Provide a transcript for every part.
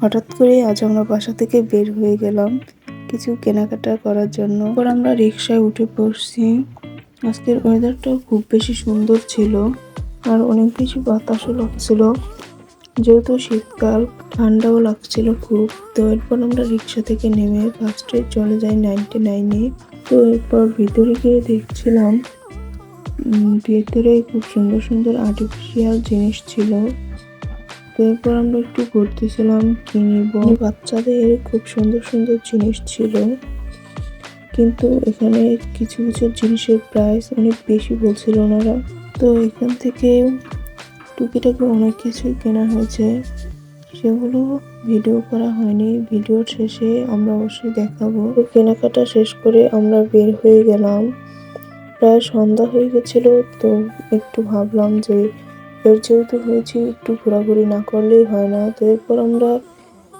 হঠাৎ করে আজ আমরা বাসা থেকে বের হয়ে গেলাম কিছু কেনাকাটা করার জন্য। পর আমরা রিক্সায় উঠে পড়ছি। আজকের ওয়েদারটাও খুব বেশি সুন্দর ছিল আর অনেক বেশি বাতাসও লাগছিল, যেহেতু শীতকাল ঠান্ডাও লাগছিল খুব। তো এরপর আমরা রিক্সা থেকে নেমে ফার্স্টে চলে যাই 99-এ। তো এরপর ভিতরে গিয়ে দেখছিলাম ভিতরে খুব সুন্দর সুন্দর আর্টিফিশিয়াল জিনিস ছিল। তো এরপর আমরা একটু ঘুরতেছিলাম, কি নিব। বাচ্চাদের খুব সুন্দর সুন্দর জিনিস ছিল, কিন্তু এখানে কিছু কিছু জিনিসের প্রাইস অনেক বেশি বলছিল ওনারা। তো এখান থেকে টুকিটাকি অনেক কিছুই কেনা হয়েছে, সেগুলো ভিডিও করা হয়নি। ভিডিওর শেষে আমরা অবশ্যই দেখাবো। তো কেনাকাটা শেষ করে আমরা বের হয়ে গেলাম। প্রায় সন্ধ্যা হয়ে গেছিল, তো একটু ভাবলাম যে এর যেহেতু হয়েছে একটু ঘোরাঘুরি না করলেই হয় না। তো এরপর আমরা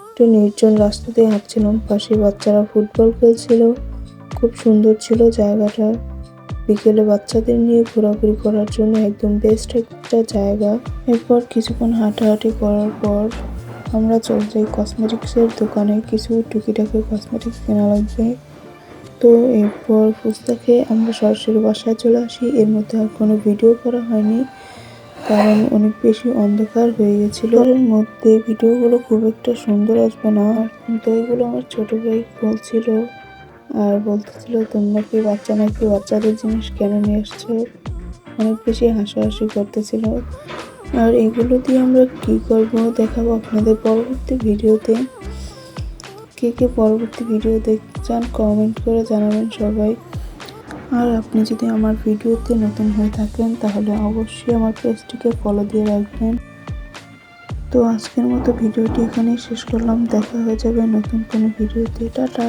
একটু নির্জন রাস্তা দিয়ে হাঁটছিলাম, পাশে বাচ্চারা ফুটবল খেলছিল। খুব সুন্দর ছিল জায়গাটা, বিকেলে বাচ্চাদের নিয়ে ঘোরাঘুরি করার জন্য একদম বেস্ট একটা জায়গা। এরপর কিছুক্ষণ হাঁটাহাঁটি করার পর আমরা চলে যাই কসমেটিক্সের দোকানে, কিছু টুকিটাকি কসমেটিক্স কেনা লাগবে। তো এরপর ফুচকা খেয়ে আমরা সরাসরি বাসায় চলে আসি। এর মধ্যে আর কোনো ভিডিও করা হয়নি, কারণ অনেক বেশি অন্ধকার হয়ে গেছিল। এর মধ্যে ভিডিওগুলো খুব একটা সুন্দর আসবে না। তো এগুলো আমার ছোট ভাই বলছিল আর বলতেছিল, তোমরা কি বাচ্চা নাকি, বাচ্চাদের জিনিস কেন নিয়ে আসছো, অনেক বেশি হাসাহাসি করতেছিল। আর এগুলো দিয়ে আমরা কি করব দেখাবো আপনাদের পরবর্তী ভিডিওতে। কে কে পরবর্তী ভিডিও দেখতে চান কমেন্ট করে জানাবেন সবাই। আর আপনি যদি আমার ভিডিওতে নতুন হয়ে থাকেন তাহলে অবশ্যই আমার পেজটিকে ফলো দিয়ে রাখবেন। তো আজকের মতো ভিডিওটি এখানেই শেষ করলাম। দেখা হয়ে যাবে নতুন কোনো ভিডিওতে। টাটা।